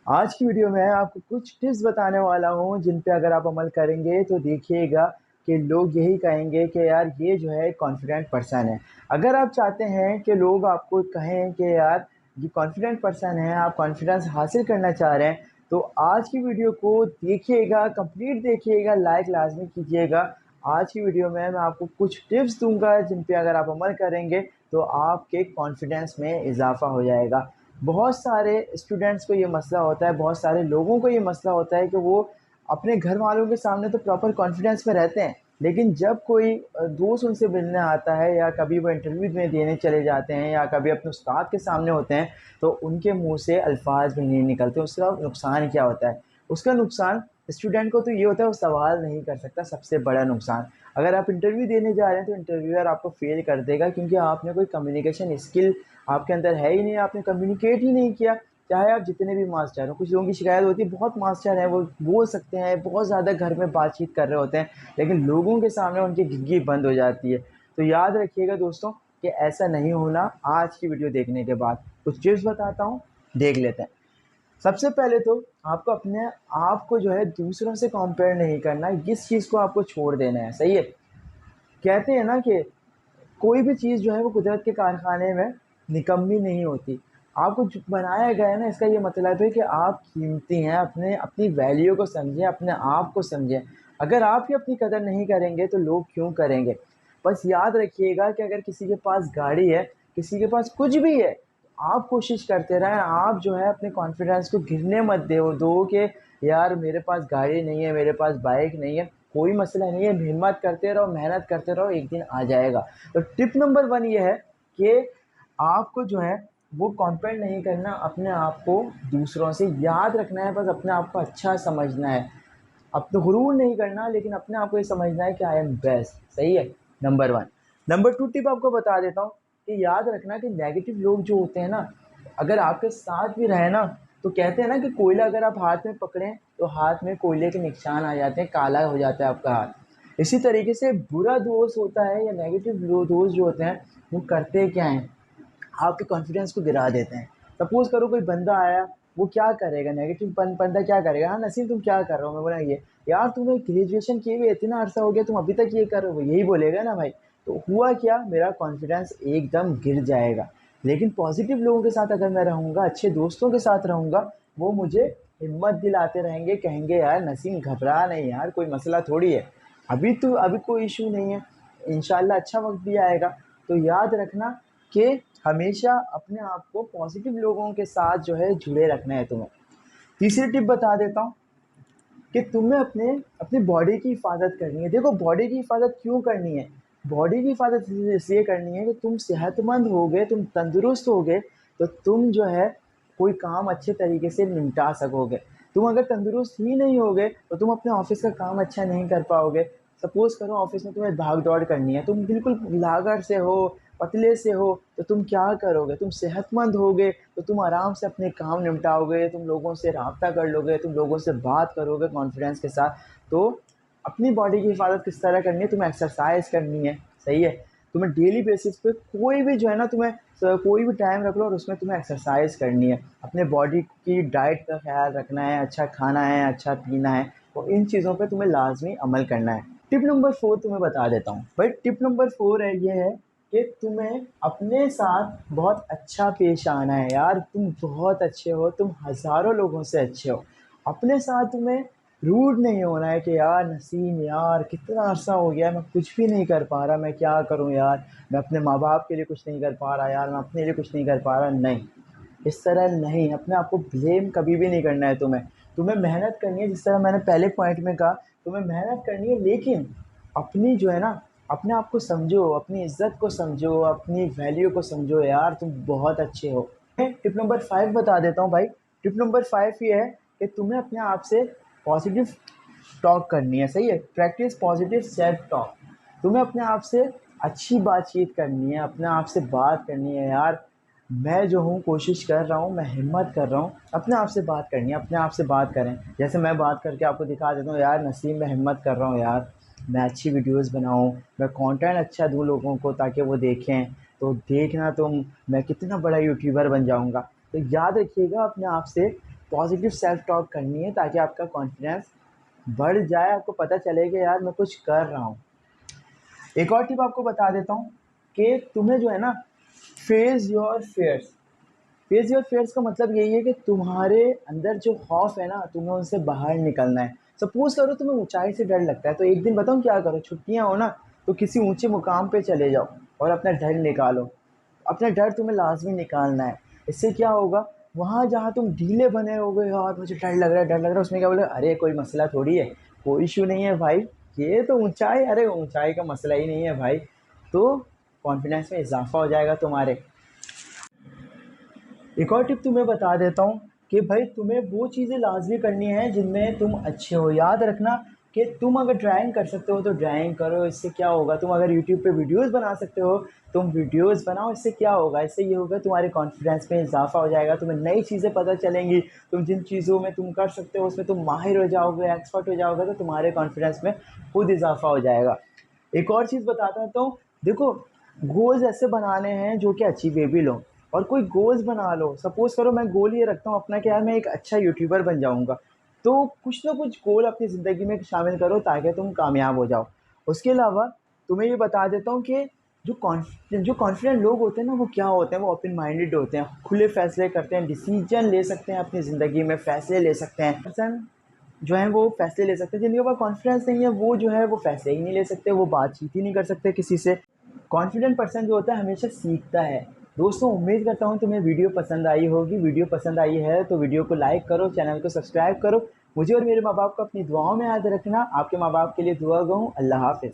आज की वीडियो में आपको कुछ टिप्स बताने वाला हूँ जिन पे अगर आप अमल करेंगे तो देखिएगा कि लोग यही कहेंगे कि यार ये जो है कॉन्फिडेंट पर्सन है। अगर आप चाहते हैं कि लोग आपको कहें कि यार ये कॉन्फिडेंट पर्सन है, आप कॉन्फिडेंस हासिल करना चाह रहे हैं, तो आज की वीडियो को देखिएगा, कंप्लीट देखिएगा, लाइक लाज़मी कीजिएगा। आज की वीडियो में मैं आपको कुछ टिप्स दूँगा जिन पे अगर आप अमल करेंगे तो आपके कॉन्फिडेंस में इज़ाफ़ा हो जाएगा। बहुत सारे स्टूडेंट्स को ये मसला होता है, बहुत सारे लोगों को ये मसला होता है कि वो अपने घर वालों के सामने तो प्रॉपर कॉन्फिडेंस में रहते हैं, लेकिन जब कोई दोस्त उनसे मिलने आता है या कभी वो इंटरव्यू में देने चले जाते हैं या कभी अपने उस्ताद के सामने होते हैं, तो उनके मुँह से अल्फ़ाज़ भी नहीं निकलते। उसका नुकसान क्या होता है? उसका नुकसान स्टूडेंट को तो ये होता है, वो सवाल नहीं कर सकता, सबसे बड़ा नुकसान। अगर आप इंटरव्यू देने जा रहे हैं तो इंटरव्यूअर आपको फ़ेल कर देगा क्योंकि आपने कोई कम्युनिकेशन स्किल आपके अंदर है ही नहीं, आपने कम्युनिकेट ही नहीं किया। चाहे आप जितने भी मास्टर हो, कुछ लोगों की शिकायत होती है, बहुत मास्टर हैं वो बोल सकते हैं, बहुत ज़्यादा घर में बातचीत कर रहे होते हैं, लेकिन लोगों के सामने उनकी घिघी बंद हो जाती है। तो याद रखिएगा दोस्तों कि ऐसा नहीं होना। आज की वीडियो देखने के बाद कुछ टिप्स बताता हूँ, देख लेते हैं। सबसे पहले तो आपको अपने आप को जो है दूसरों से कंपेयर नहीं करना है, इस चीज़ को आपको छोड़ देना है, सही है? कहते हैं ना कि कोई भी चीज़ जो है वो कुदरत के कारखाने में निकम्मी नहीं होती। आपको जो बनाया गया है ना, इसका ये मतलब है कि आप कीमती हैं, अपनी वैल्यू को समझें, अपने आप को समझें। अगर आप ही अपनी कदर नहीं करेंगे तो लोग क्यों करेंगे? बस याद रखिएगा कि अगर किसी के पास गाड़ी है, किसी के पास कुछ भी है, आप कोशिश करते रहें, आप जो है अपने कॉन्फिडेंस को गिरने मत दो कि यार मेरे पास गाड़ी नहीं है, मेरे पास बाइक नहीं है। कोई मसला नहीं है, हिम्मत करते रहो, मेहनत करते रहो, एक दिन आ जाएगा। तो टिप नंबर 1 ये है कि आपको जो है वो कंपेयर नहीं करना, अपने आप को दूसरों से। याद रखना है, बस अपने आप को अच्छा समझना है। अब तो गुरूर नहीं करना, लेकिन अपने आप को ये समझना है कि आई एम बेस्ट, सही है? नंबर 1। नंबर 2 टिप आपको बता देता हूँ कि याद रखना कि नेगेटिव लोग जो होते हैं ना, अगर आपके साथ भी रहे ना, तो कहते हैं ना कि कोयला अगर आप हाथ में पकड़ें तो हाथ में कोयले के निशान आ जाते हैं, काला हो जाता है आपका हाथ। इसी तरीके से बुरा दोस्त होता है या नेगेटिव दोस्त जो होते हैं, वो करते क्या हैं, आपके कॉन्फिडेंस को गिरा देते हैं। सपोज़ करो कोई बंदा आया, वो क्या करेगा, नेगेटिव बंदा क्या करेगा, हाँ नसीम तुम क्या कर रहे हो? मैं बोला ये, यार तुम्हें ग्रेजुएशन किए हुए इतना अरसा हो गया, तुम अभी तक ये कर रहे हो, यही बोलेगा ना भाई। तो हुआ क्या, मेरा कॉन्फिडेंस एकदम गिर जाएगा। लेकिन पॉजिटिव लोगों के साथ अगर मैं रहूँगा, अच्छे दोस्तों के साथ रहूँगा, वो मुझे हिम्मत दिलाते रहेंगे, कहेंगे यार नसीम घबरा नहीं यार, कोई मसला थोड़ी है, अभी कोई इशू नहीं है, इंशाल्लाह अच्छा वक्त भी आएगा। तो याद रखना कि हमेशा अपने आप को पॉजिटिव लोगों के साथ जो है जुड़े रखना है तुम्हें। तीसरी टिप बता देता हूँ कि तुम्हें अपने अपनी बॉडी की हिफाजत करनी है। देखो बॉडी की हिफाजत क्यों करनी है? बॉडी की हिफाजत इसलिए करनी है कि तुम सेहतमंद होगे, तुम तंदुरुस्त होगे, तो तुम जो है कोई काम अच्छे तरीके से निपटा सकोगे। तुम अगर तंदुरुस्त ही नहीं होगे तो तुम अपने ऑफिस का काम अच्छा नहीं कर पाओगे। सपोज़ करो ऑफिस में तुम्हें भाग-दौड़ करनी है, तुम बिल्कुल लागर से हो, पतले से हो, तो तुम क्या करोगे? तुम सेहतमंद होगे तो तुम आराम से अपने काम निपटाओगे, तुम लोगों से राब्ता कर लोगे, तुम लोगों से बात करोगे कॉन्फिडेंस के साथ। तो अपनी बॉडी की हिफाजत किस तरह करनी है? तुम्हें एक्सरसाइज़ करनी है, सही है? तुम्हें डेली बेसिस पे कोई भी जो है ना, तुम्हें कोई भी टाइम रख लो और उसमें तुम्हें एक्सरसाइज़ करनी है। अपने बॉडी की डाइट का ख़्याल रखना है, अच्छा खाना है, अच्छा पीना है, और इन चीज़ों पे तुम्हें लाज़मी अमल करना है। टिप नंबर 4 तुम्हें बता देता हूँ। भाई टिप नंबर 4 है, ये है कि तुम्हें अपने साथ बहुत अच्छा पेश आना है। यार तुम बहुत अच्छे हो, तुम हज़ारों लोगों से अच्छे हो। अपने साथ तुम्हें रूड नहीं होना है कि यार नसीम यार कितना अरसा हो गया, मैं कुछ भी नहीं कर पा रहा, मैं क्या करूं यार, मैं अपने माँ बाप के लिए कुछ नहीं कर पा रहा यार, मैं अपने लिए कुछ नहीं कर पा रहा। नहीं, इस तरह नहीं, अपने आप को ब्लेम कभी भी नहीं करना है। तुम्हें मेहनत करनी है, जिस तरह मैंने पहले पॉइंट में कहा, तुम्हें मेहनत करनी है, लेकिन अपनी जो है ना, अपने आप को समझो, अपनी इज्जत को समझो, अपनी वैल्यू को समझो। यार तुम बहुत अच्छे हो। टिप नंबर 5 बता देता हूँ भाई। टिप नंबर 5 ये है कि तुम्हें अपने आप से पॉजिटिव टॉक करनी है, सही है? Practice positive self talk. तुम्हें अपने आप से अच्छी बातचीत करनी है, अपने आप से बात करनी है। यार मैं जो हूँ कोशिश कर रहा हूँ, मैं हिम्मत कर रहा हूँ, अपने आप से बात करनी है, अपने आप से बात करें। जैसे मैं बात करके आपको दिखा देता हूँ, यार नसीम मैं हिम्मत कर रहा हूँ यार, मैं अच्छी वीडियोस बनाऊँ, मैं कंटेंट अच्छा दूँ लोगों को ताकि वो देखें, तो देखना तुम, मैं कितना बड़ा यूट्यूबर बन जाऊँगा। तो याद रखिएगा अपने आप से पॉजिटिव सेल्फ टॉक करनी है ताकि आपका कॉन्फिडेंस बढ़ जाए, आपको पता चले कि यार मैं कुछ कर रहा हूँ। एक और टिप आपको बता देता हूँ कि तुम्हें जो है ना, face your fears. Face your fears का मतलब यही है कि तुम्हारे अंदर जो खौफ है ना, तुम्हें उनसे बाहर निकलना है। सपोज करो तुम्हें ऊंचाई से डर लगता है, तो एक दिन बताऊँ क्या करो, छुट्टियाँ हो ना तो किसी ऊंचे मुकाम पे चले जाओ और अपना डर निकालो। अपना डर तुम्हें लाजमी निकालना है। इससे क्या होगा, वहाँ जहाँ तुम ढीले बने होगे, यार मुझे डर लग रहा है, डर लग रहा है, उसमें क्या बोले, अरे कोई मसला थोड़ी है, कोई इशू नहीं है भाई, ये तो ऊंचाई, अरे ऊंचाई का मसला ही नहीं है भाई। तो कॉन्फिडेंस में इजाफा हो जाएगा तुम्हारे। एक और टिप तुम्हें बता देता हूँ कि भाई तुम्हें वो चीज़ें लाजमी करनी है जिनमें तुम अच्छे हो। याद रखना कि तुम अगर ड्राइंग कर सकते हो तो ड्राइंग करो, इससे क्या होगा, तुम अगर यूट्यूब पे वीडियोस बना सकते हो तुम वीडियोस बनाओ, इससे क्या होगा, इससे ये होगा तुम्हारे कॉन्फिडेंस में इजाफा हो जाएगा, तुम्हें नई चीज़ें पता चलेंगी, तुम जिन चीज़ों में तुम कर सकते हो उसमें तुम माहिर हो जाओगे, एक्सपर्ट हो जाओगे, तो तुम्हारे कॉन्फिडेंस में खुद इजाफा हो जाएगा। एक और चीज़ बताता हूँ, तो देखो, गोल्स ऐसे बनाने हैं जो कि अचीवेबल हो, और कोई गोल्स बना लो। सपोज करो मैं गोल ये रखता हूँ अपना कि यार मैं एक अच्छा यूट्यूबर बन जाऊँगा, तो कुछ ना कुछ गोल अपनी ज़िंदगी में शामिल करो ताकि तुम कामयाब हो जाओ। उसके अलावा तुम्हें ये बता देता हूँ कि जो कॉन्फिडेंट लोग होते हैं ना, वो क्या होते हैं, वो ओपन माइंडेड होते हैं, खुले फैसले करते हैं, डिसीजन ले सकते हैं, अपनी ज़िंदगी में फ़ैसले ले सकते हैं। पर्सन जो है वो फ़ैसले ले सकते हैं, जिनके पास कॉन्फिडेंस नहीं है वो जो है वो फ़ैसले ही नहीं ले सकते, वो बातचीत ही नहीं कर सकते किसी से। कॉन्फिडेंट पर्सन जो होता है हमेशा सीखता है। दोस्तों, उम्मीद करता हूँ तुम्हें वीडियो पसंद आई होगी। वीडियो पसंद आई है तो वीडियो को लाइक करो, चैनल को सब्सक्राइब करो। मुझे और मेरे माँ बाप को अपनी दुआओं में याद रखना। आपके माँ बाप के लिए दुआ गो। अल्लाह हाफ़िज़।